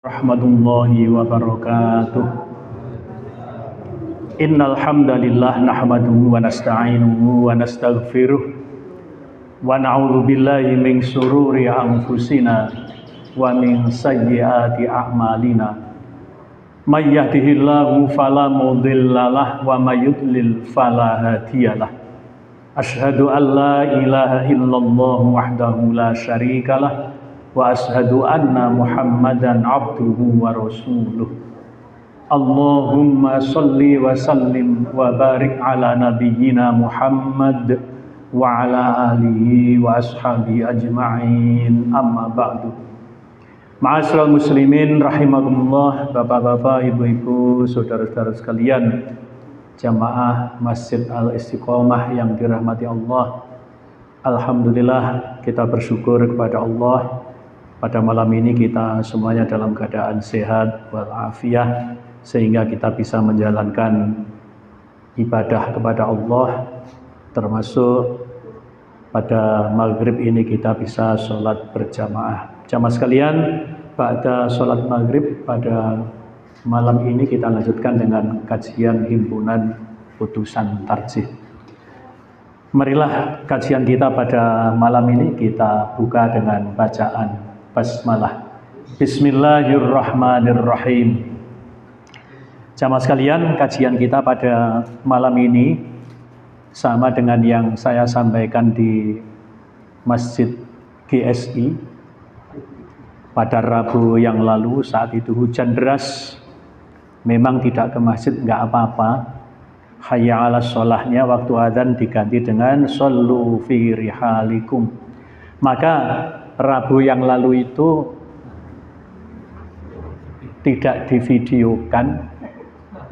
Rahmatullahi wabarakatuh. Innal hamdalillah nahmaduhu wa nasta'inuhu wa nastaghfiruh wa na'udzu billahi min shururi anfusina wa min sayyiati a'malina. May yahdihillahu fala mudhillalah wa may yudlil fala hadiyalah. Asyhadu an la ilaha illallah wahdahu la syarikalah wa ashhadu anna Muhammadan abduhu wa rasuluh. Allahumma sholli wa sallim wa barik ala nabiyyina Muhammad wa ala alihi wa ashabihi ajma'in, amma ba'du. Ma'asyiral muslimin rahimakumullah, bapak-bapak, ibu-ibu, saudara-saudara sekalian, jamaah Masjid Al-Istiqomah yang dirahmati Allah. Alhamdulillah, kita bersyukur kepada Allah. Pada malam ini kita semuanya dalam keadaan sehat walafiat, sehingga kita bisa menjalankan ibadah kepada Allah, termasuk pada maghrib ini kita bisa sholat berjamaah. Jamaah sekalian, pada sholat maghrib pada malam ini kita lanjutkan dengan kajian himpunan putusan tarjih. Marilah kajian kita pada malam ini kita buka dengan bacaan basmalah. Bismillahirrahmanirrahim. Jamaah sekalian, kajian kita pada malam ini sama dengan yang saya sampaikan di Masjid GSI pada Rabu yang lalu. Saat itu hujan deras, memang tidak ke masjid nggak apa-apa. Hayya 'alas sholahnya waktu adzan diganti dengan shollu fi rihalikum. Maka Rabu yang lalu itu tidak divideokan,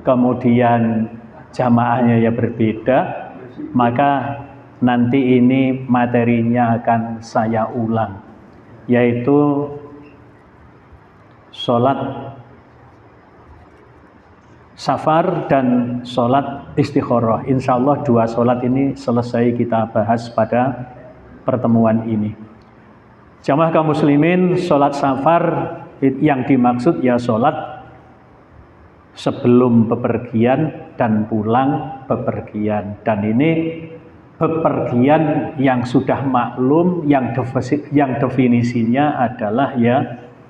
kemudian jamaahnya ya berbeda, maka nanti ini materinya akan saya ulang, yaitu sholat safar dan sholat istikharah. Insya Allah dua sholat ini selesai kita bahas pada pertemuan ini. Jamaah kaum muslimin, sholat safar yang dimaksud ya sholat sebelum bepergian dan pulang bepergian. Dan ini bepergian yang sudah maklum, yang definisinya adalah ya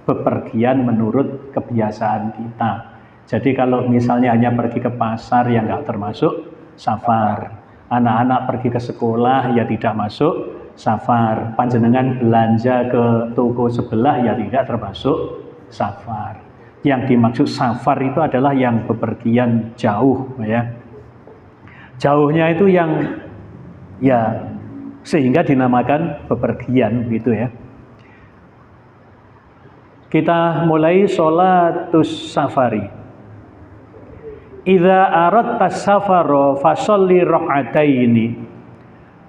bepergian menurut kebiasaan kita. Jadi kalau misalnya hanya pergi ke pasar ya nggak termasuk safar. Anak-anak pergi ke sekolah ya tidak masuk safar. Panjenengan belanja ke toko sebelah ya tidak termasuk safar. Yang dimaksud safar itu adalah yang bepergian jauh, ya. Jauhnya itu yang ya sehingga dinamakan bepergian gitu ya. Kita mulai sholatus safari. Idza aradta safara fasholli rak'ataini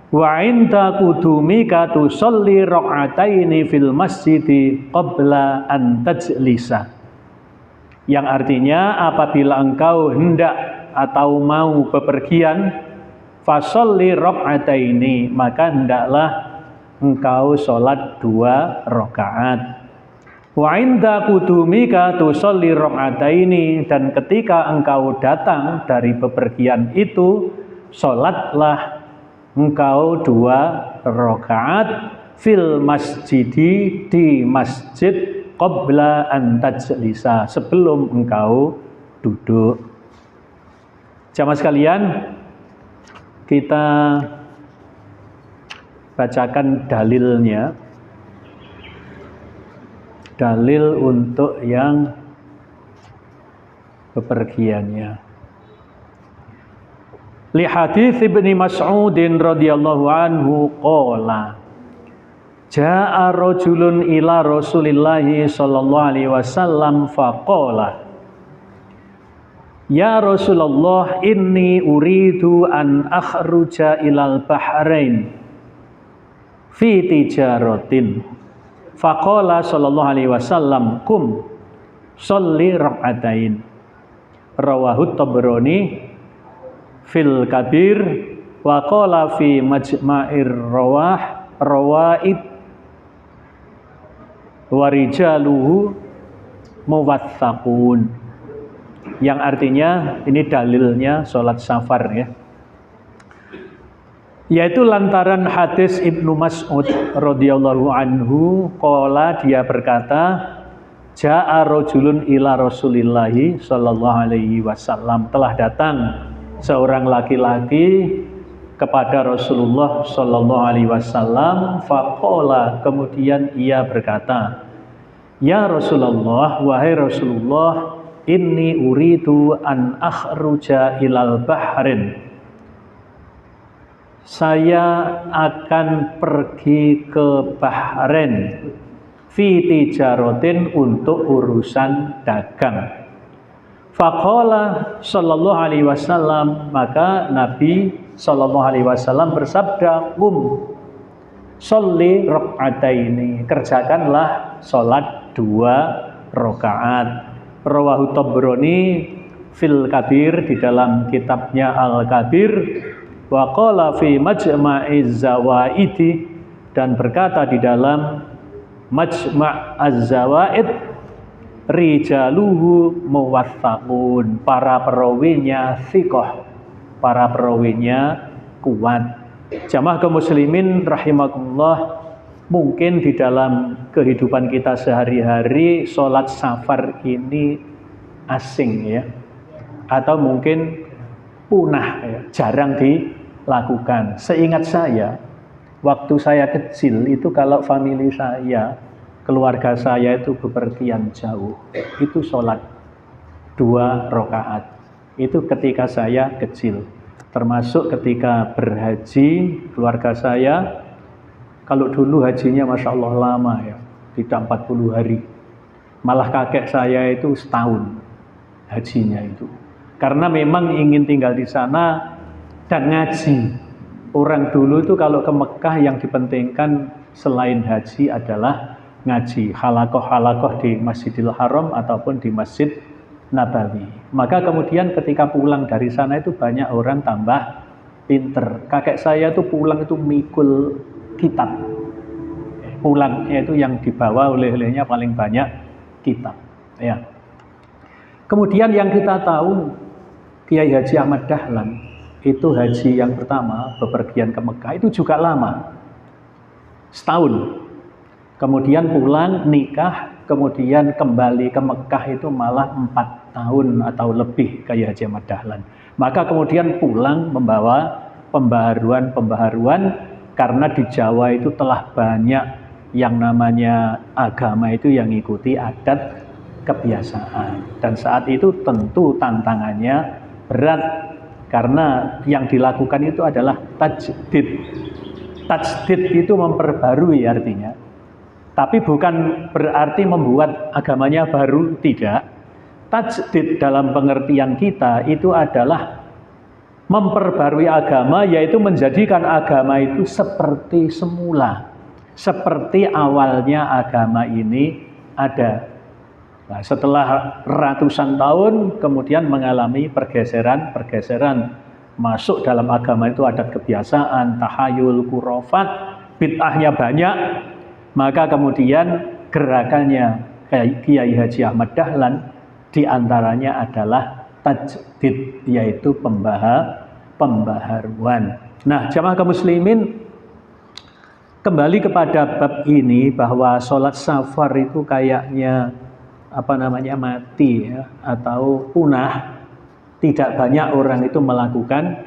wa 'inda qudumika tusolli rak'ataini fil masjidi qabla an tajlisa. Yang artinya apabila engkau hendak atau mau bepergian, fasholli rak'ataini, maka hendaklah engkau sholat 2 rakaat. Wa 'inda qudumika tusolli rak'ataini, dan ketika engkau datang dari bepergian itu, sholatlah engkau 2 rakaat fil masjidi, di masjid, qabla an tajlisa, sebelum engkau duduk. Jamaah sekalian, kita bacakan dalilnya. Dalil untuk yang bepergiannya. Li hadits Ibnu Mas'udin radhiyallahu anhu qala jaa rajulun ila Rasulillah sallallahu alaihi wasallam faqala ya Rasulullah inni uridu an akhruja ilal bahrain fi tijaratin. Faqala sallallahu alaihi wasallam kum sholli rak'atain. Rawahu Tabrani fil Kabir wa qala fi Majma'ir Rawaid wa rijaluhu muwaththaqun. Yang artinya ini dalilnya sholat safar ya. Yaitu lantaran hadis Ibnu Mas'ud radhiyallahu anhu qala, dia berkata, ja'a rajulun ila Rasulillahi sallallahu alaihi wasallam, telah datang seorang laki-laki kepada Rasulullah sallallahu alaihi wasallam, faqala, kemudian ia berkata, ya Rasulullah, wahai Rasulullah, inni uridu an akhruja ilal bahrin, saya akan pergi ke Bahrain fi tijarotin, untuk urusan dagang. Faqala sallallahu alaihi wasallam, maka Nabi sallallahu alaihi wasallam bersabda, sholli rak'ataini, kerjakanlah sholat 2 rakaat. Rawahu Tabrani fil Kabir, di dalam kitabnya Al-Kabir. Wa qala fi Majma'iz Zawaidi, dan berkata di dalam Majma' Az-Zawaid, rijaluhu muwaththaqun, para perawinya thiqah, para perawinya kuat. Jamaah kaum muslimin rahimakumullah, mungkin di dalam kehidupan kita sehari-hari sholat safar ini asing ya, atau mungkin punah ya, jarang dilakukan. Seingat saya, waktu saya kecil itu kalau famili saya, keluarga saya itu bepergian jauh, itu sholat 2 rakaat. Itu ketika saya kecil. Termasuk ketika berhaji, keluarga saya, kalau dulu hajinya Masya Allah lama ya, tidak 40 hari. Malah kakek saya itu setahun hajinya itu. Karena memang ingin tinggal di sana dan ngaji. Orang dulu itu kalau ke Mekah yang dipentingkan selain haji adalah ngaji, halakoh-halakoh di Masjidil Haram ataupun di Masjid Nabawi. Maka kemudian ketika pulang dari sana itu banyak orang tambah pinter. Kakek saya itu pulang itu mikul kitab. Pulangnya itu yang dibawa oleh-olehnya paling banyak kitab. Ya. Kemudian yang kita tahu, Kiai Haji Ahmad Dahlan itu haji yang pertama bepergian ke Mekah itu juga lama, setahun. Kemudian pulang nikah, kemudian kembali ke Mekah itu malah 4 tahun atau lebih Kiai Haji Ahmad Dahlan. Maka kemudian pulang membawa pembaharuan karena di Jawa itu telah banyak yang namanya agama itu yang ikuti adat kebiasaan, dan saat itu tentu tantangannya berat karena yang dilakukan itu adalah tajdid. Tajdid itu memperbarui artinya, tapi bukan berarti membuat agamanya baru, tidak. Tajdid dalam pengertian kita itu adalah memperbarui agama, yaitu menjadikan agama itu seperti semula, seperti awalnya agama ini ada. Nah, setelah ratusan tahun kemudian mengalami pergeseran, masuk dalam agama itu adat kebiasaan, tahayul, khurafat, bid'ahnya banyak, maka kemudian gerakannya Kiai Haji Ahmad Dahlan diantaranya adalah tajdid, yaitu pembaharuan. Nah, jamaah kaum muslimin, kembali kepada bab ini bahwa sholat safar itu kayaknya mati ya, atau punah. Tidak banyak orang itu melakukan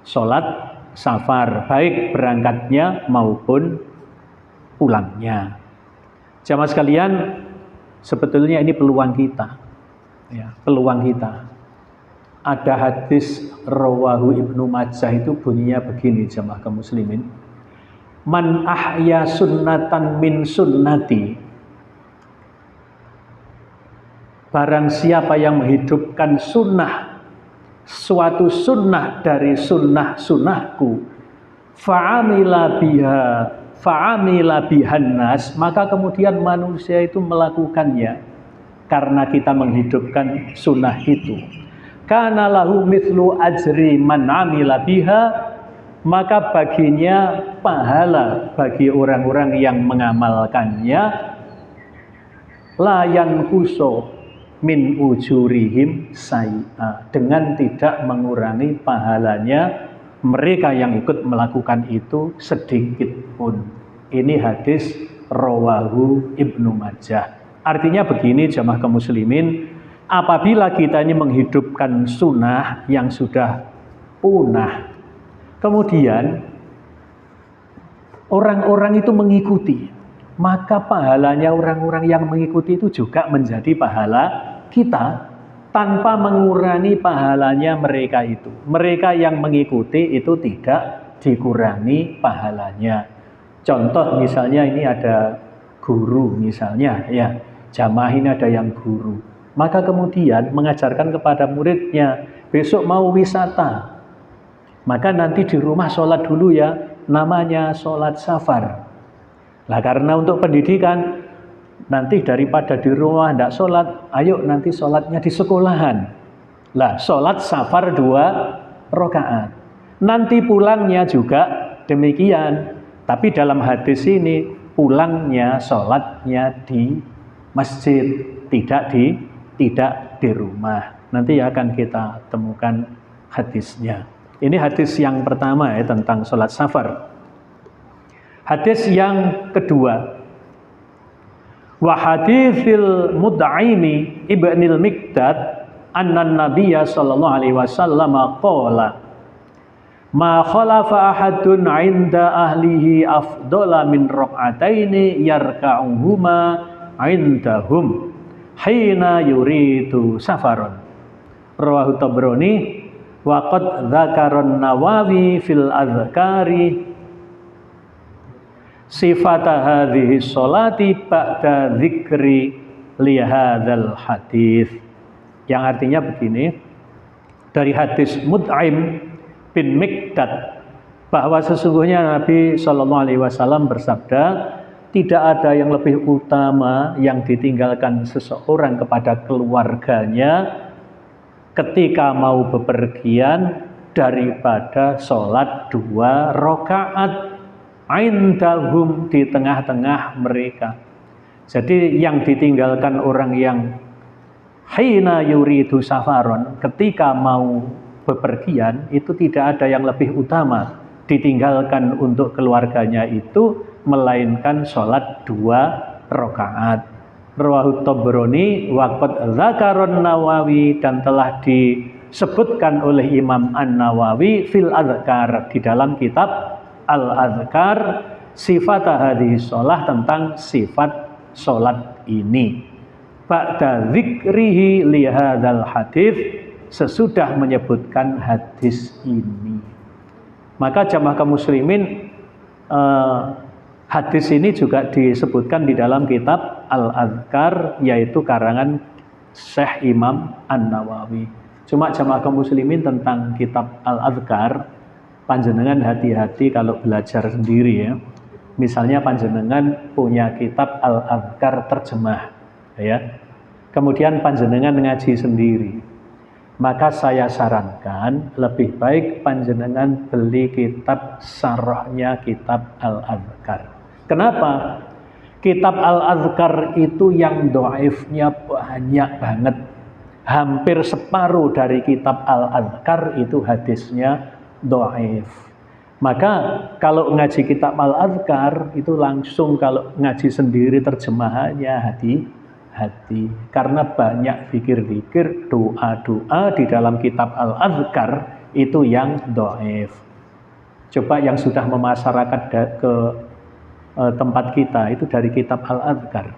sholat safar, baik berangkatnya maupun pulangnya. Jamaah sekalian, sebetulnya ini peluang kita ya, peluang kita. Ada hadis rawahu Ibnu Majah, itu bunyinya begini jamaah kaum muslimin, man ahya sunnatan min sunnati, barang siapa yang menghidupkan sunnah, suatu sunnah dari sunnah-sunnahku, fa'amila bihan nas, maka kemudian manusia itu melakukannya karena kita menghidupkan sunnah itu, kana lahu mithlu ajri man amila biha, maka baginya pahala bagi orang-orang yang mengamalkannya, la yanqusu min ujurihim say'a, dengan tidak mengurangi pahalanya mereka yang ikut melakukan itu sedikit pun. Ini hadis rawahu Ibnu Majah. Artinya begini jamaah kaum muslimin, apabila kita ini menghidupkan sunnah yang sudah punah, kemudian orang-orang itu mengikuti, maka pahalanya orang-orang yang mengikuti itu juga menjadi pahala kita tanpa mengurangi pahalanya mereka itu. Mereka yang mengikuti itu tidak dikurangi pahalanya. Contoh misalnya ini ada guru misalnya ya, jamaah ini ada yang guru. Maka kemudian mengajarkan kepada muridnya, besok mau wisata, maka nanti di rumah sholat dulu ya, namanya sholat safar. Nah karena untuk pendidikan, nanti daripada di rumah tidak sholat, ayo nanti sholatnya di sekolahan. Lah sholat safar 2 rakaat. Nanti pulangnya juga demikian. Tapi dalam hadis ini pulangnya sholatnya di masjid, tidak di rumah. Nanti akan kita temukan hadisnya. Ini hadis yang pertama ya, tentang sholat safar. Hadis yang kedua, wa haditsil Mut'aimi ibnil Miqdad anna Nabiyya sallallahu alaihi wasallam qala ma khalafa ahadun 'inda ahlihi afdala min rak'ataini yarka'uhuma 'indahum hina yuridu safaron. Rawahu Tabrani wa qad dzakara an-Nawawi fil Adhkari sifat hadhihi sholati ba'da dzikri li hadzal hadis. Yang artinya begini, dari hadis Mut'aim bin Miqdad bahwa sesungguhnya Nabi sallallahu alaihi wasallam bersabda, tidak ada yang lebih utama yang ditinggalkan seseorang kepada keluarganya ketika mau bepergian daripada sholat 2 rakaat indahum, di tengah-tengah mereka. Jadi yang ditinggalkan orang yang hina yuridu safaron, ketika mau bepergian, itu tidak ada yang lebih utama ditinggalkan untuk keluarganya itu melainkan sholat 2 rakaat. Rawahu Tabrani wa qad dzakara Nawawi, dan telah disebutkan oleh Imam An-Nawawi fil Adhkar, di dalam kitab Al-Adhkar sifat hadhihi sholah, tentang sifat sholat ini. Ba'da dzikrihi li hadzal hadis, sesudah menyebutkan hadis ini. Maka jamaah kaum muslimin, hadis ini juga disebutkan di dalam kitab Al-Adhkar, yaitu karangan Syekh Imam An-Nawawi. Cuma jamaah kaum muslimin tentang kitab Al-Adhkar, panjenengan hati-hati kalau belajar sendiri ya. Misalnya panjenengan punya kitab Al-Adhkar terjemah ya. Kemudian panjenengan ngaji sendiri. Maka saya sarankan lebih baik panjenengan beli kitab syarahnya kitab Al-Adhkar. Kenapa? Kitab Al-Adhkar itu yang dhaifnya banyak banget. Hampir separuh dari kitab Al-Adhkar itu hadisnya dhaif. Maka kalau ngaji kitab Al-Adhkar itu langsung, kalau ngaji sendiri terjemahannya hati-hati, karena banyak zikir-zikir, doa-doa di dalam kitab Al-Adhkar itu yang dhaif. Coba yang sudah memasyarakat ke tempat kita itu dari kitab Al-Adhkar,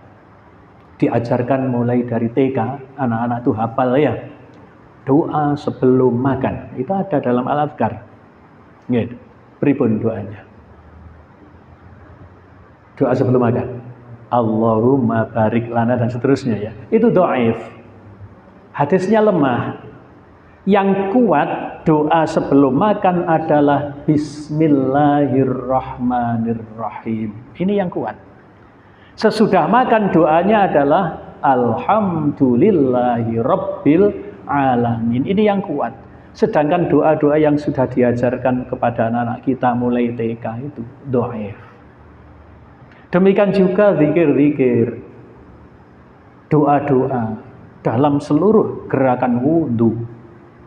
diajarkan mulai dari TK, anak-anak tuh hafal ya, doa sebelum makan itu ada dalam Al-Adhkar. Gitu. Pripun doanya? Doa sebelum makan, Allahumma barik lana, dan seterusnya ya. Itu dhaif. Hadisnya lemah. Yang kuat doa sebelum makan adalah Bismillahirrahmanirrahim. Ini yang kuat. Sesudah makan doanya adalah Alhamdulillahi Rabbil Alamin. Ini yang kuat. Sedangkan doa-doa yang sudah diajarkan kepada anak-anak kita mulai TK itu dhaif. Demikian juga zikir-zikir. doa-doa dalam seluruh gerakan wudhu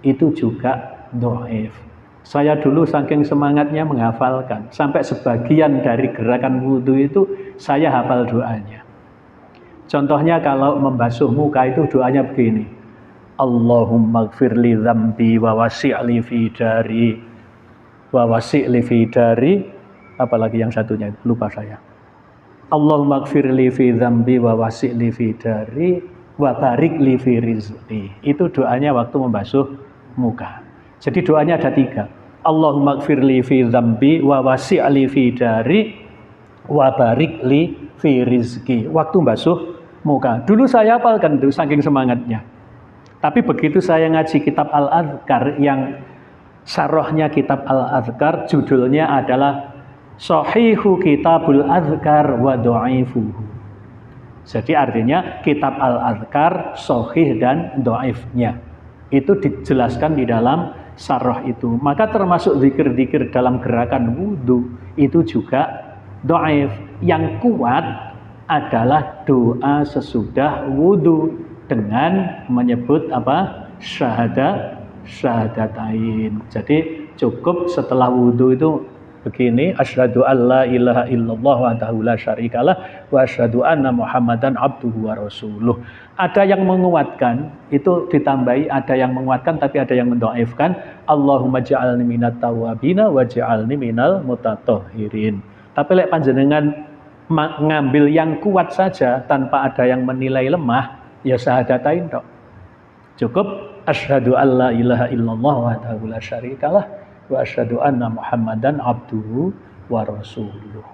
itu juga dhaif. Saya dulu saking semangatnya menghafalkan, sampai sebagian dari gerakan wudhu itu saya hafal doanya. Contohnya kalau membasuh muka itu doanya begini. Allahumma gfirli dzambi wa wasi'li fi dari wa wasi'li fi dari, apalagi yang satunya lupa saya. Allahumma gfirli fi dzambi wa wasi'li fi dari wa barik li fi rizqi. Itu doanya waktu membasuh muka. Jadi doanya ada 3. Allahumma gfirli fi dzambi wa wasi'li fi dari wa barik li fi rizqi. Waktu membasuh muka. Dulu saya hafalkan itu saking semangatnya. Tapi begitu saya ngaji kitab Al-Adhkar yang syarahnya kitab Al-Adhkar, judulnya adalah Shahihu Kitabul Adhkar wa Dha'ifuhu. Jadi artinya kitab Al-Adhkar sahih dan dhaifnya. Itu dijelaskan di dalam syarah itu. Maka termasuk zikir-zikir dalam gerakan wudhu itu juga dhaif. Yang kuat adalah doa sesudah wudhu dengan menyebut apa? Syahadatain. Jadi cukup setelah wudhu itu begini, asyhadu alla ilaha illallah wahdahu la syarikalah wa asyhadu anna Muhammadan abduhu wa rasuluh. Ada yang menguatkan, itu ditambahi, ada yang menguatkan tapi ada yang mendhaifkan. Allahumma ja'alni minat tawwabina wa ja'alni minal mutatahhirin. Tapi lek panjenengan ngambil yang kuat saja tanpa ada yang menilai lemah, ya syahadatain tok. Cukup asyhadu alla ilaha illallah wahdahu la syarikalah wa asyhadu anna Muhammadan abduhu wa rasuluh.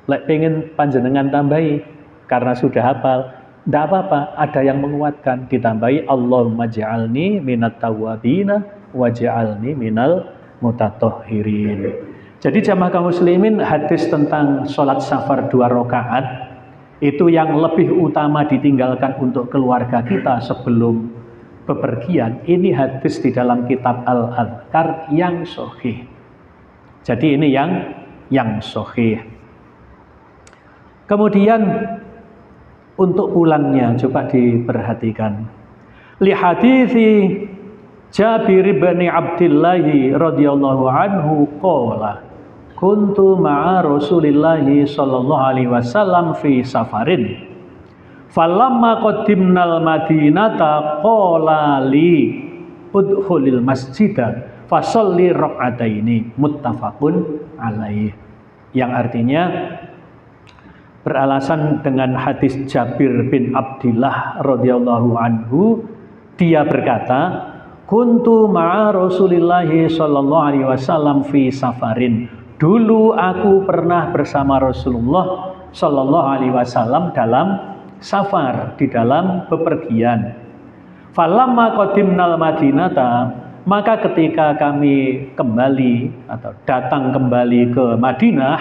Lek pengen panjenengan tambahi karena sudah hafal, tidak apa-apa, ada yang menguatkan, ditambahi Allahumma ja'alni minat tawwabina wa ja'alni minal mutatahhirin. Jadi jamaah kaum muslimin, hadis tentang sholat safar 2 rakaat itu yang lebih utama ditinggalkan untuk keluarga kita sebelum bepergian. Ini hadis di dalam kitab Al-Adhkar yang sahih. Jadi ini yang sahih. Kemudian untuk pulangnya coba diperhatikan. Li hadisi Jabir bin Abdullah radhiyallahu anhu qala kuntu ma'a Rasulillah sallallahu alaihi wasallam fi safarin falamma qaddimnal madinata qala li udkhulil masjida fasalli rak'ataini muttafaqun alaih. Yang artinya beralasan dengan hadis Jabir bin Abdullah radhiyallahu anhu, dia berkata, kuntu ma'a Rasulillah sallallahu alaihi wasallam fi safarin. Dulu aku pernah bersama Rasulullah sallallahu alaihi wasallam dalam safar, di dalam bepergian. Falamma qadimnal madinata, maka ketika kami kembali atau datang kembali ke Madinah,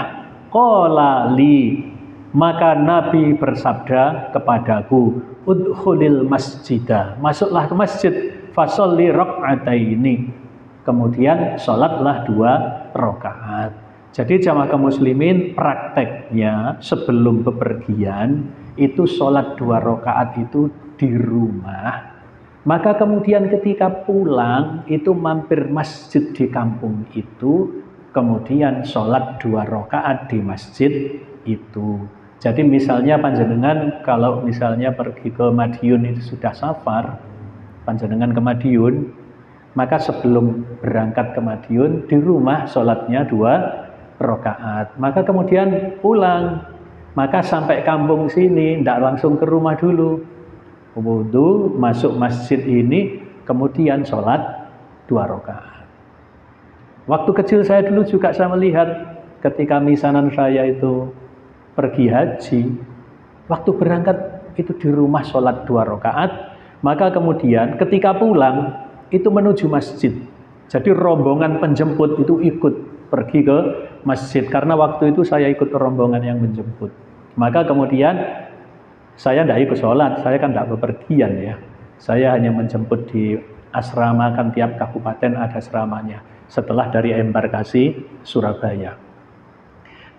qala li, maka Nabi bersabda kepadaku, udkhulil masjidah, masuklah ke masjid, fasolli rak'ataini, kemudian sholatlah 2 rakaat. Jadi jamaah kaum muslimin, prakteknya sebelum bepergian itu sholat 2 rakaat itu di rumah. Maka kemudian ketika pulang itu mampir masjid di kampung itu, kemudian sholat 2 rakaat di masjid itu. Jadi misalnya panjenengan kalau misalnya pergi ke Madiun itu sudah safar, panjenengan ke Madiun, maka sebelum berangkat ke Madiun di rumah sholatnya 2 rakaat. Maka kemudian pulang, maka sampai kampung sini tidak langsung ke rumah dulu, wudu, masuk masjid ini, kemudian sholat 2 rakaat. Waktu kecil saya dulu juga saya melihat ketika misanan saya itu pergi haji, waktu berangkat itu di rumah sholat 2 rakaat, maka kemudian ketika pulang itu menuju masjid. Jadi rombongan penjemput itu ikut pergi ke masjid, karena waktu itu saya ikut rombongan yang menjemput. Maka kemudian saya tidak ikut sholat, saya kan tidak bepergian ya. Saya hanya menjemput di asrama, kan tiap kabupaten ada asramanya, setelah dari embarkasi Surabaya.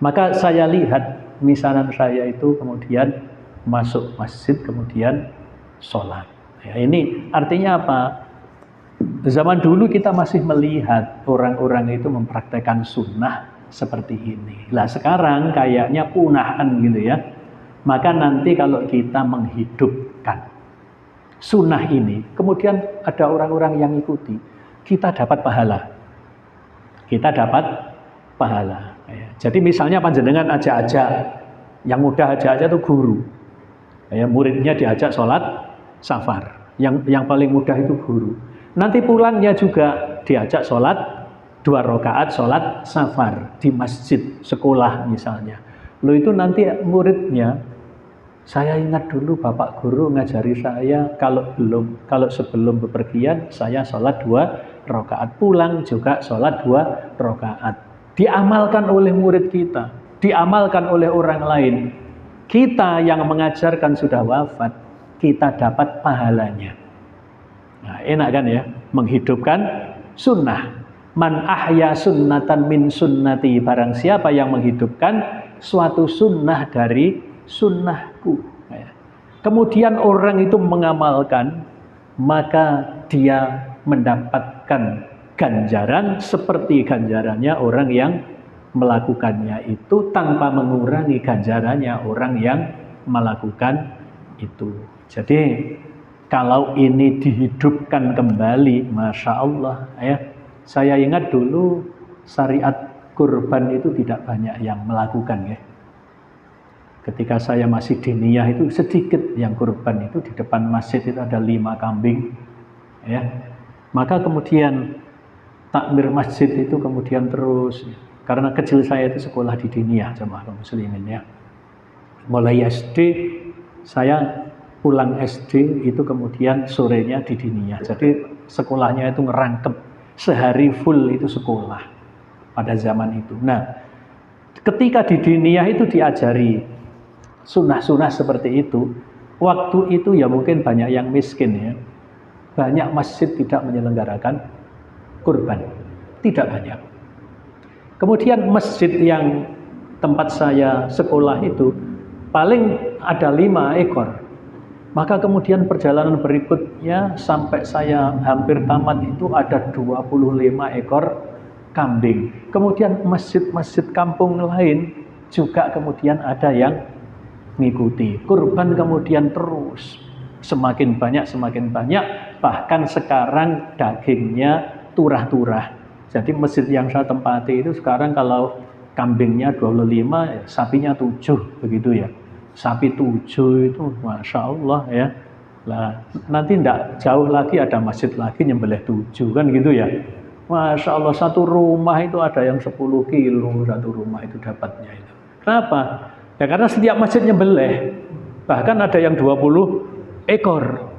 Maka saya lihat misanan saya itu kemudian masuk masjid, kemudian sholat. Ya, ini artinya apa? Zaman dulu kita masih melihat orang-orang itu mempraktekkan sunnah seperti ini. Lah sekarang kayaknya punahan gitu ya. Maka nanti kalau kita menghidupkan sunnah ini, kemudian ada orang-orang yang ikuti, kita dapat pahala. Kita dapat pahala. Ya. Jadi misalnya panjenengan ajak-ajak, yang mudah ajak-ajak itu guru. Ya, muridnya diajak sholat safar. Yang paling mudah itu guru. Nanti pulangnya juga diajak sholat 2 rakaat sholat safar di masjid sekolah misalnya. Lo itu nanti muridnya, saya ingat dulu bapak guru ngajari saya kalau sebelum bepergian saya sholat 2 rakaat, pulang juga sholat 2 rakaat. Diamalkan oleh murid kita, diamalkan oleh orang lain. Kita yang mengajarkan sudah wafat, kita dapat pahalanya. Nah, enak kan ya, menghidupkan sunnah. Man ahya sunnatan min sunnati, barang siapa yang menghidupkan suatu sunnah dari sunnahku. Kemudian orang itu mengamalkan, maka dia mendapatkan ganjaran seperti ganjarannya orang yang melakukannya itu tanpa mengurangi ganjarannya orang yang melakukan itu. Jadi kalau ini dihidupkan kembali, Masya Allah ya. Saya ingat dulu syariat kurban itu tidak banyak yang melakukan ya. Ketika saya masih diniyah itu sedikit yang kurban itu, di depan masjid itu ada 5 kambing ya. Maka kemudian takmir masjid itu kemudian terus, karena kecil saya itu sekolah di diniyah jamaah muslimin ya. Mulai SD saya pulang SD itu kemudian sorenya di diniyah. Jadi sekolahnya itu ngerangkep sehari full itu sekolah pada zaman itu. Nah, ketika di diniyah itu diajari sunnah-sunnah seperti itu, waktu itu ya mungkin banyak yang miskin ya. Banyak masjid tidak menyelenggarakan kurban. Tidak banyak. Kemudian masjid yang tempat saya sekolah itu paling ada 5 ekor. Maka kemudian perjalanan berikutnya sampai saya hampir tamat itu ada 25 ekor kambing. Kemudian masjid-masjid kampung lain juga kemudian ada yang mengikuti. Kurban kemudian terus semakin banyak, bahkan sekarang dagingnya turah-turah. Jadi masjid yang saya tempati itu sekarang kalau kambingnya 25, sapinya 7 begitu ya. Sapi 7 itu Masya Allah ya. Lah, nanti tidak jauh lagi ada masjid lagi nyembelih 7 kan gitu ya. Masya Allah, satu rumah itu ada yang 10 kilo satu rumah itu dapatnya itu. Kenapa? Ya karena setiap masjid nyembelih. Bahkan ada yang 20 ekor.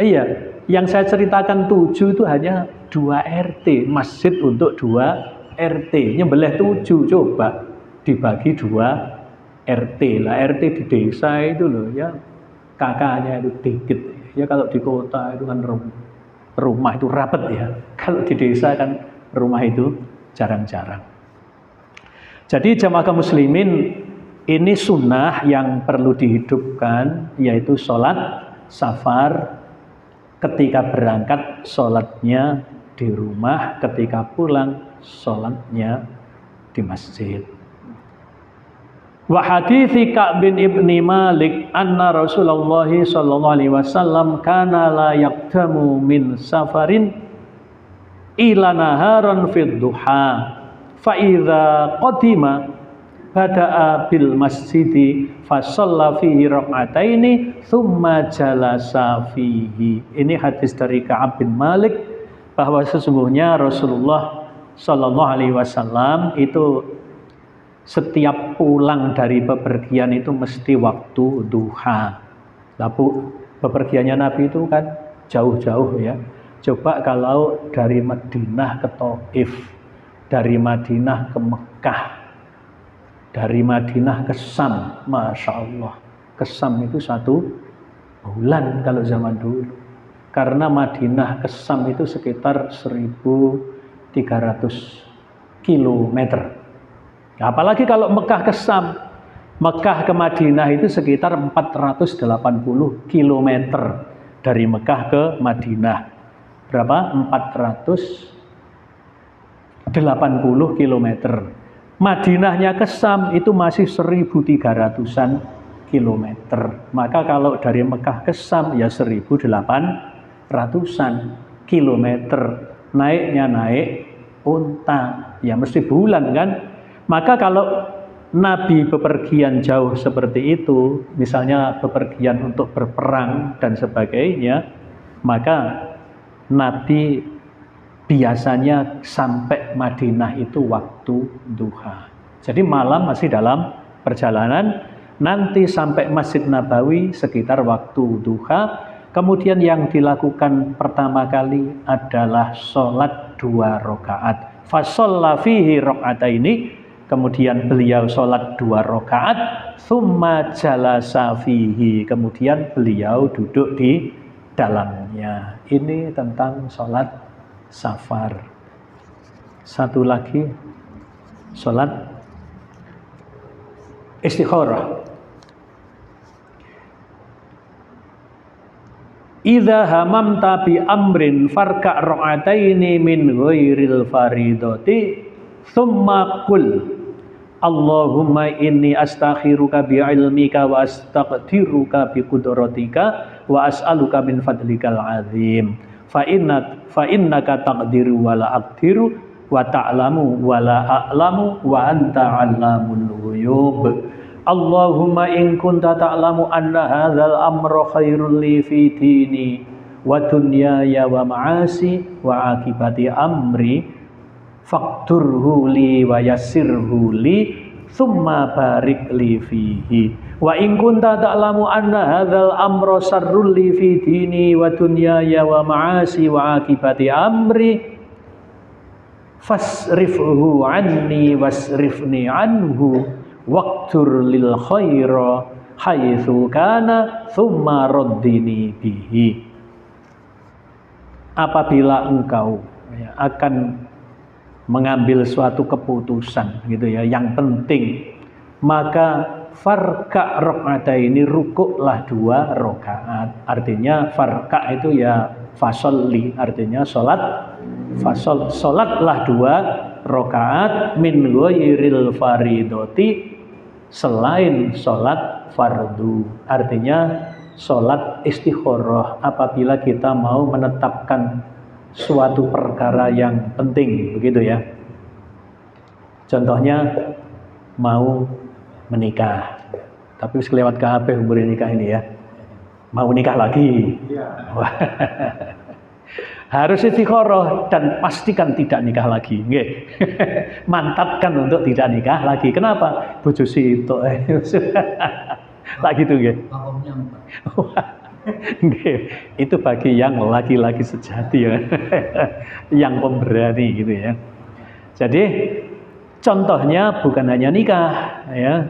Iya, yang saya ceritakan 7 itu hanya 2 RT. Masjid untuk 2 RT. Nyembelih 7 coba dibagi 2 RT lah. RT di desa itu loh ya, kakaknya itu dikit ya. Kalau di kota itu kan rumah itu rapat ya. Kalau di desa kan rumah itu jarang-jarang. Jadi jamaah kaum muslimin, ini sunnah yang perlu dihidupkan, yaitu sholat safar. Ketika berangkat sholatnya di rumah, ketika pulang sholatnya di masjid. Wa hadithi Ka'b bin Ibni Malik anna Rasulullah sallallahu alaihi wasallam kana la yaqdamu min safarin ila naharan fid duha fa idza qadima bada'a bil masjidi fa shalla fihi rak'ataini thumma jalasa fihi. Ini hadis dari Ka'b bin Malik bahwa sesungguhnya Rasulullah sallallahu alaihi wasallam itu setiap pulang dari bepergian itu mesti waktu duha. Lalu bepergiannya Nabi itu kan jauh-jauh ya. Coba kalau dari Madinah ke Taif, dari Madinah ke Mekah, dari Madinah ke Syam, Masya Allah. Ke Syam itu 1 bulan kalau zaman dulu. Karena Madinah ke Syam itu sekitar 1.300 kilometer. Apalagi kalau Mekah ke Syam, Mekah ke Madinah itu sekitar 480 km dari Mekah ke Madinah. Berapa? 480 km. Madinahnya ke Syam itu masih 1.300-an kilometer. Maka kalau dari Mekah ke Syam ya 1.800-an kilometer. Naiknya naik unta, ya mesti bulan kan. Maka kalau Nabi bepergian jauh seperti itu, misalnya bepergian untuk berperang dan sebagainya, maka Nabi biasanya sampai Madinah itu waktu duha. Jadi malam masih dalam perjalanan, nanti sampai Masjid Nabawi sekitar waktu duha. Kemudian yang dilakukan pertama kali adalah sholat 2 rakaat. Fasholla fihi rakaataini. Kemudian beliau sholat 2 rakaat, tsumma jalasa fihi, kemudian beliau duduk di dalamnya. Ini tentang sholat safar. Satu lagi, sholat istikharah. Idza hamamta bi amrin farka' ra'ataini min ghairil faridati tsumma qul Allahumma inni astakhiruka bi ilmika wa astaqdiruka bi qudratika wa as'aluka min fadlikal azim fa innaka taqdiru wa la aqdiru wa ta'lamu wa la a'lamu wa anta 'allamul ghuyub. Allahumma in kunta ta'lamu anna hadzal amra khairul li fi dini wa dunyaya wa ma'asi wa akibati amri fakturhu li wa yassirhu li thumma barik li fihi wa in kunta ta'lamu anna hadzal amra sarrul li fi dini wa dunyaya wa ma'asi wa akibati amri fasrifhu anni wasrifni anhu waqtur lil khaira haitsu kana thumma raddini bihi. Apabila engkau akan mengambil suatu keputusan gitu ya yang penting, maka farka rakaataini, rukuklah 2 rakaat. Artinya farka itu ya fasolli, artinya salatlah 2 rakaat min ghairil faridoti, selain salat fardu. Artinya salat istikharah apabila kita mau menetapkan suatu perkara yang penting, begitu ya. Contohnya mau menikah, tapi kelewat kabeh umur nikah ini ya. Mau nikah lagi, harus istikharah dan pastikan tidak nikah lagi, nggih. Mantapkan untuk tidak nikah lagi. Kenapa? Bojo sitok tak gitu nggih. Itu bagi yang laki-laki sejati ya, yang pemberani gitu ya. Jadi contohnya bukan hanya nikah ya,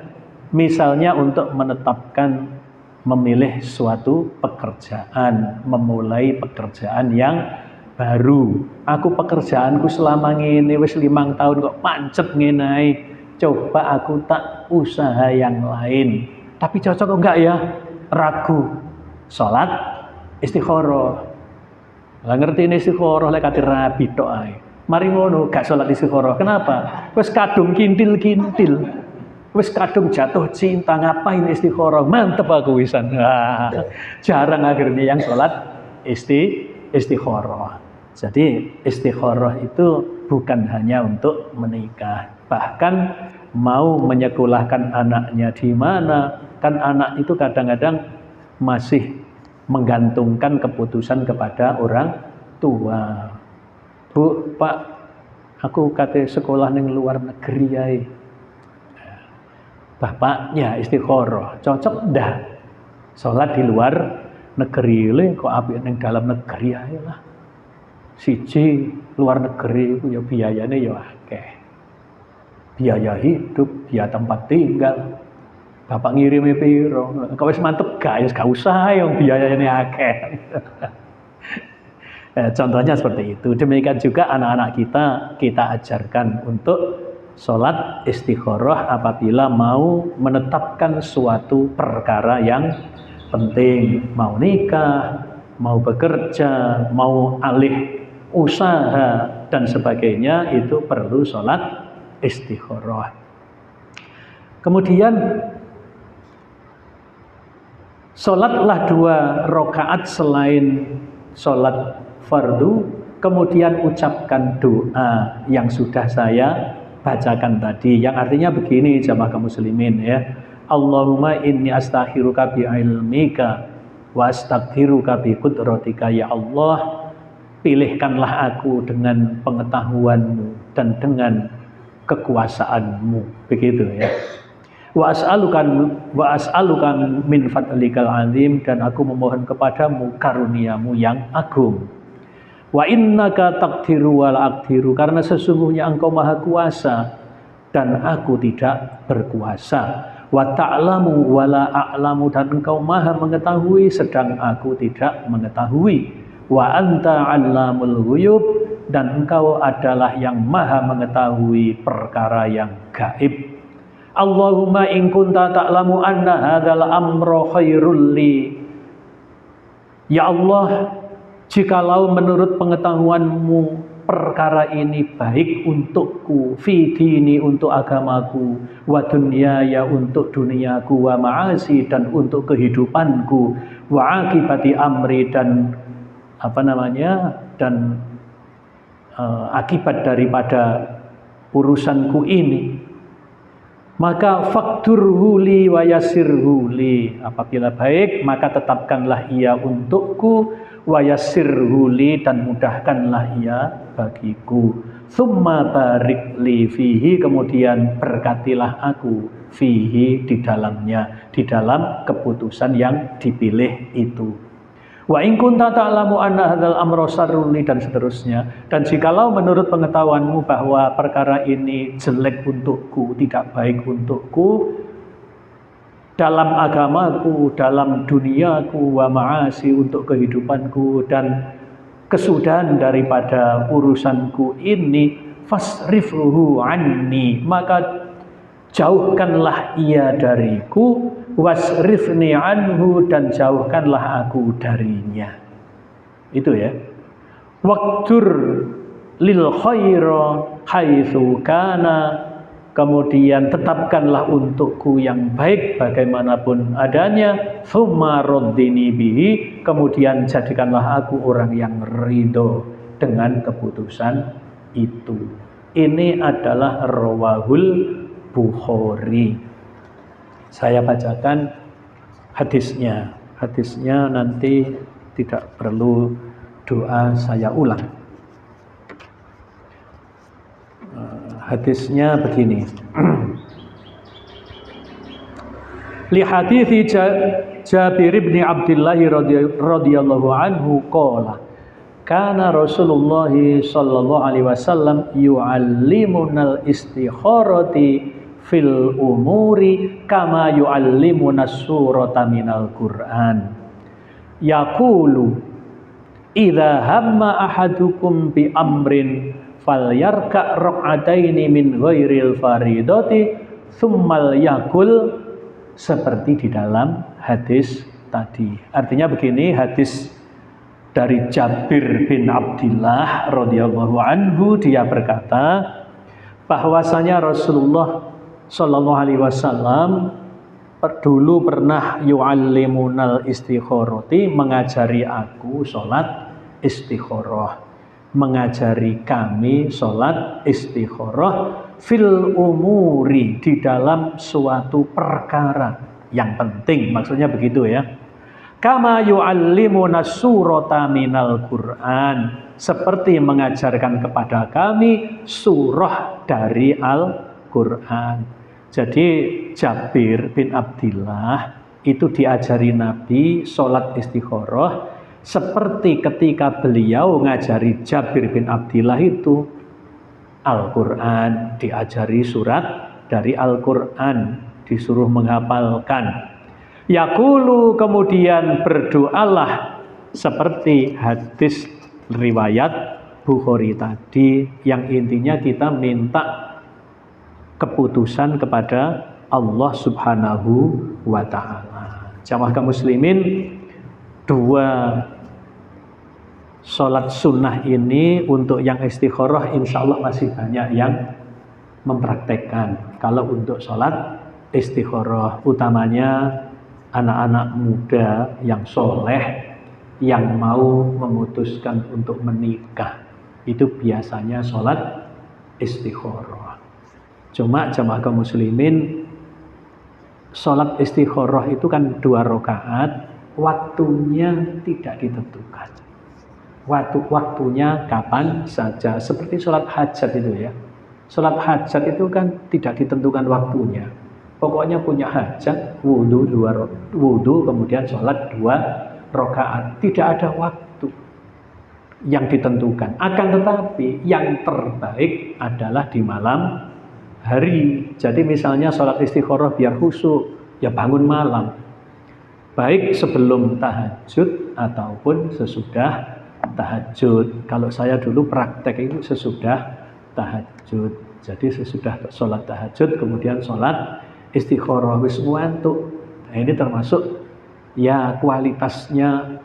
misalnya untuk menetapkan memilih suatu pekerjaan, memulai pekerjaan yang baru. Aku pekerjaanku selama ngene wis 5 tahun kok pancet ngene, coba aku tak usaha yang lain. Tapi cocok enggak ya? Ragu. Salat istikharah. Lah ngerti ini istikharah lek kate rabi tok ae. Mari ngono gak salat istikharah. Kenapa? Wis kadung kintil-kintil. Wis kadung jatuh cinta, ngapain istikharah? Mantep aku wisan. Jarang akhirnya yang salat istikharah. Jadi istikharah itu bukan hanya untuk menikah, bahkan mau menyekolahkan anaknya di mana, kan anak itu kadang-kadang masih menggantungkan keputusan kepada orang tua. Bu, Pak, aku kate sekolah ning luar negeri ae. Bapaknya istikharah, cocok ndak? Salat di luar negeri le kok apik ning dalam negeri ae lah. Siji luar negeri ku ya biayane ya akeh. Biaya hidup, biaya tempat tinggal. Bapak ngirimi piro? Kau wis mantep gak? Gak usah yang biayanya akeh. Contohnya seperti itu. Demikian juga anak-anak kita ajarkan untuk sholat istikharah apabila mau menetapkan suatu perkara yang penting, mau nikah, mau bekerja, mau alih usaha dan sebagainya, itu perlu sholat istikharah. Kemudian sholatlah 2 rakaat selain sholat fardu, kemudian ucapkan doa yang sudah saya bacakan tadi, yang artinya begini jamaah kaum muslimin ya. Allahumma inni astakhiruka bi ilmika wa astaghfiruka bi qudratika. Ya Allah, pilihkanlah aku dengan pengetahuanmu dan dengan kekuasaanmu, begitu ya. Wa as'aluka min fadlikal azim, dan aku memohon kepadamu karuniamu yang agung. Wa innaka taqdiru wa la aqdiru, karena sesungguhnya engkau maha kuasa dan aku tidak berkuasa. Wa ta'lamu wa la a'lamu, dan engkau maha mengetahui sedang aku tidak mengetahui. Wa anta 'allamul ghuyub, dan engkau adalah yang maha mengetahui perkara yang gaib. Allahumma in kunta ta'lamu anna hadzal amra khairul li. Ya Allah, jikalau menurut pengetahuanmu perkara ini baik untukku, fi dini untuk agamaku, wa dunyaya untuk duniaku, wa ma'asi dan untuk kehidupanku, wa akibati amri dan akibat daripada urusanku ini, maka fakturhu li wa yassirhu li. Apabila baik, maka tetapkanlah ia untukku, wa yassirhu li, dan mudahkanlah ia bagiku. Tsumma barik li fihi, kemudian berkatilah aku fihi, di dalamnya, di dalam keputusan yang dipilih itu. Wa in kunta ta'lamu anna hadzal amra syarrun li, dan seterusnya. Dan jikalau menurut pengetahuanmu bahwa perkara ini jelek untukku, tidak baik untukku dalam agamaku, dalam duniaku, wa ma'asi untuk kehidupanku, dan kesudahan daripada urusanku ini, fasrifhu anni, maka jauhkanlah ia dariku, wasrifni anhu, dan jauhkanlah aku darinya. Itu ya. Waqtur lil khaira haitsu kana, kemudian tetapkanlah untukku yang baik bagaimanapun adanya, tsumma raddini bihi, kemudian jadikanlah aku orang yang ridho dengan keputusan itu. Ini adalah rawahul Bukhari. Saya bacakan hadisnya. Hadisnya nanti tidak perlu doa, saya ulang. Hadisnya begini. Li hadithi Jabir bin Abdullah radhiyallahu anhu qala, kana Rasulullah sallallahu alaihi wasallam yu'allimunal istikharati fil umuri kama yu'allimuna surata minal Qur'an. Yaqulu idza hamma ahadukum bi amrin falyarka raq'ataini min ghairil faridati tsummal yaqul, seperti di dalam hadis tadi. Artinya begini, hadis dari Jabir bin Abdullah radhiyallahu anhu, dia berkata bahwasanya Rasulullah sallallahu alaihi wasallam dulu pernah yu'allimunal istikharati, mengajari aku salat istikharah, mengajari kami salat istikharah fil umuri, di dalam suatu perkara yang penting, maksudnya begitu ya. Kama yu'allimuna surata minal Qur'an, seperti mengajarkan kepada kami surah dari Al-Qur'an. Jadi Jabir bin Abdullah itu diajari Nabi sholat istikharah seperti ketika beliau ngajari Jabir bin Abdullah itu Al-Qur'an, diajari surat dari Al-Qur'an, disuruh menghafalkan. Yaqulu, kemudian berdoalah seperti hadis riwayat Bukhari tadi, yang intinya kita minta keputusan kepada Allah Subhanahu wa Ta'ala. Jamaah kaum muslimin, dua sholat sunnah ini untuk yang istikharah insya Allah masih banyak yang mempraktekkan. Kalau untuk sholat istikharah, utamanya anak-anak muda yang soleh, yang mau memutuskan untuk menikah, itu biasanya sholat istikharah. Cuma jamaah kaum muslimin, sholat istikharah itu kan 2 rakaat, waktunya tidak ditentukan. Waktunya kapan saja, seperti sholat hajat itu ya. Sholat hajat itu kan tidak ditentukan waktunya. Pokoknya punya hajat, wudhu kemudian sholat 2 rakaat. Tidak ada waktu yang ditentukan. Akan tetapi yang terbaik adalah di malam hari. Jadi misalnya sholat istikharah biar khusyuk, ya bangun malam. Baik sebelum tahajud ataupun sesudah tahajud. Kalau saya dulu praktek itu sesudah tahajud. Jadi sesudah sholat tahajud kemudian sholat istikharah wis ngantuk. Nah, ini termasuk ya kualitasnya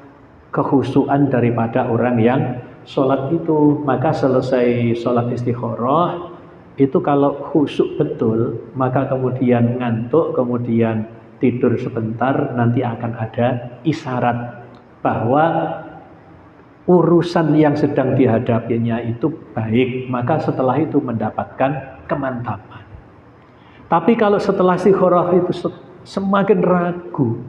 kekhusyuan daripada orang yang sholat itu. Maka selesai sholat istikharah itu kalau khusyuk betul, maka kemudian ngantuk, kemudian tidur sebentar, nanti akan ada isyarat bahwa urusan yang sedang dihadapinya itu baik, maka setelah itu mendapatkan kemantapan. Tapi kalau setelah istikharah itu semakin ragu,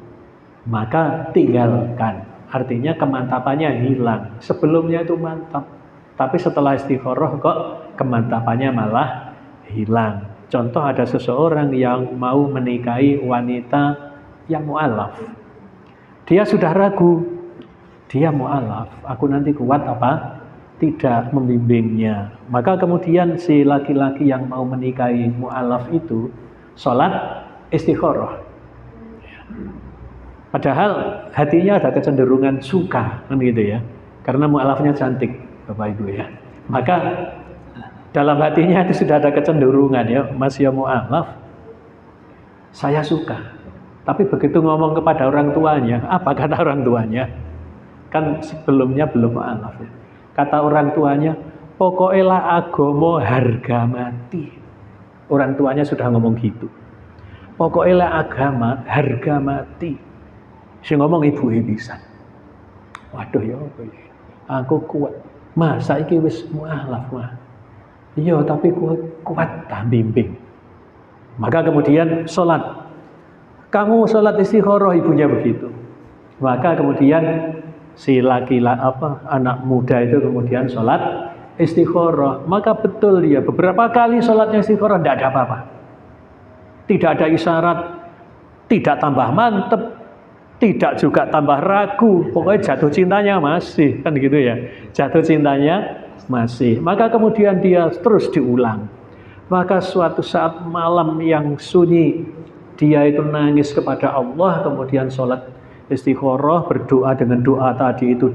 maka tinggalkan. Artinya kemantapannya hilang. Sebelumnya itu mantap, tapi setelah istikharah kok kemantapannya malah hilang. Contoh, ada seseorang yang mau menikahi wanita yang mu'alaf. Dia sudah ragu, dia mu'alaf, aku nanti kuat apa tidak membimbingnya. Maka kemudian si laki-laki yang mau menikahi mu'alaf itu sholat istikharah. Padahal hatinya ada kecenderungan suka, kan gitu ya. Karena mu'alafnya cantik, Bapak Ibu ya. Maka dalam hatinya itu sudah ada kecenderungan, ya, Mas ya mu'alaf, saya suka. Tapi begitu ngomong kepada orang tuanya, apa kata orang tuanya? Kan sebelumnya belum mu'alaf ya. Kata orang tuanya, pokoknya lah agama harga mati. Orang tuanya sudah ngomong gitu. Pokoknya lah agama harga mati. Si ngomong ibu bisa. Waduh ya, aku kuat. Masa iki wis mu'alaf mah. Iya, tapi kuat tak bimbing. Maka kemudian sholat. Kamu sholat istikharah, ibunya begitu. Maka kemudian si anak muda itu kemudian sholat istikharah. Maka betul dia beberapa kali sholatnya istikharah tidak ada apa-apa. Tidak ada isyarat, tidak tambah mantep, tidak juga tambah ragu. Pokoknya jatuh cintanya masih, kan gitu ya. Jatuh cintanya masih. Maka kemudian dia terus diulang. Maka suatu saat malam yang sunyi, dia itu nangis kepada Allah, kemudian sholat istikharah, berdoa dengan doa tadi itu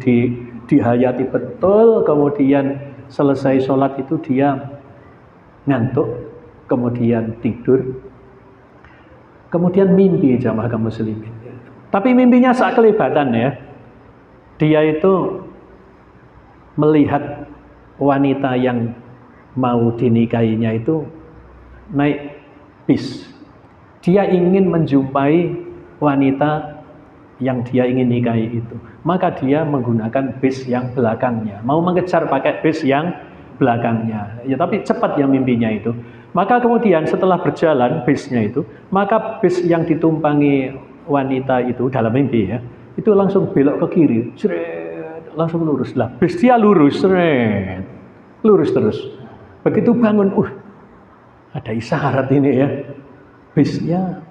dihayati betul. Kemudian selesai sholat itu dia ngantuk, kemudian tidur, kemudian mimpi jamaah kaum muslimin. Tapi mimpinya sak kelibatan ya. Dia itu melihat wanita yang mau dinikahinya itu naik bis. Dia ingin menjumpai wanita yang dia ingin nikahi itu. Maka dia menggunakan bis yang belakangnya. Mau mengejar pakai bis yang belakangnya. Ya, tapi cepat ya mimpinya itu. Maka kemudian setelah berjalan bisnya itu, maka bis yang ditumpangi wanita itu dalam mimpi ya, itu langsung belok ke kiri, langsung lurus lah. Bis dia lurus, lurus terus. Begitu bangun, ada isyarat ini ya. Bisnya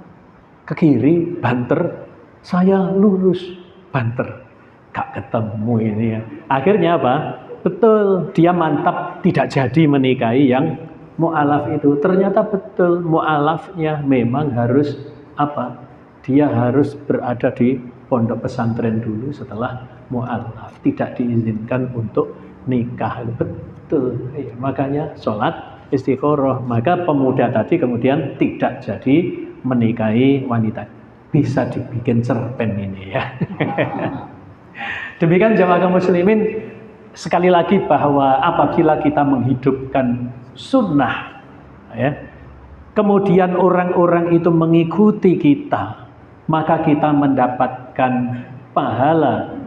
ke kiri, banter, saya lurus, banter, gak ketemu ini ya. Akhirnya apa? Betul, dia mantap tidak jadi menikahi yang mu'alaf itu. Ternyata betul, mu'alafnya memang harus apa? Dia harus berada di pondok pesantren dulu setelah mu'alaf. Tidak diizinkan untuk nikah. Betul. Makanya sholat istikharah, maka pemuda tadi kemudian tidak jadi menikahi wanita. Bisa dibikin cerpen ini ya. Demikian jamaah kaum muslimin, sekali lagi bahwa apabila kita menghidupkan sunnah, ya, kemudian orang-orang itu mengikuti kita, maka kita mendapatkan pahala.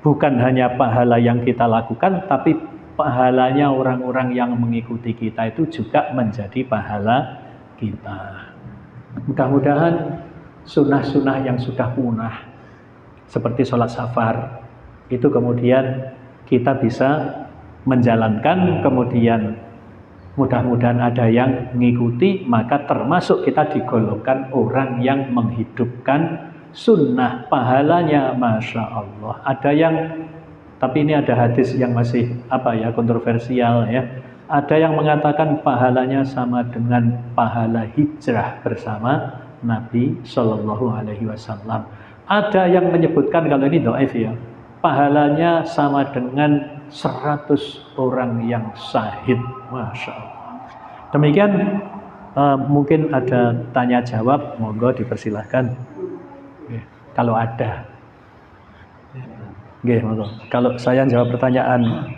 Bukan hanya pahala yang kita lakukan, tapi pahalanya orang-orang yang mengikuti kita itu juga menjadi pahala kita. Mudah-mudahan sunnah-sunnah yang sudah punah, seperti sholat safar, itu kemudian kita bisa menjalankan, kemudian mudah-mudahan ada yang mengikuti, maka termasuk kita digolongkan orang yang menghidupkan sunnah, pahalanya Masya Allah. Ada yang, tapi ini ada hadis yang masih kontroversial ya. Ada yang mengatakan pahalanya sama dengan pahala hijrah bersama Nabi Shallallahu Alaihi Wasallam. Ada yang menyebutkan, kalau ini dhaif ya, pahalanya sama dengan 100 orang yang syahid. Masya Allah. Demikian, mungkin ada tanya jawab, monggo dipersilahkan. Kalau ada. Oke, monggo. Kalau saya jawab pertanyaan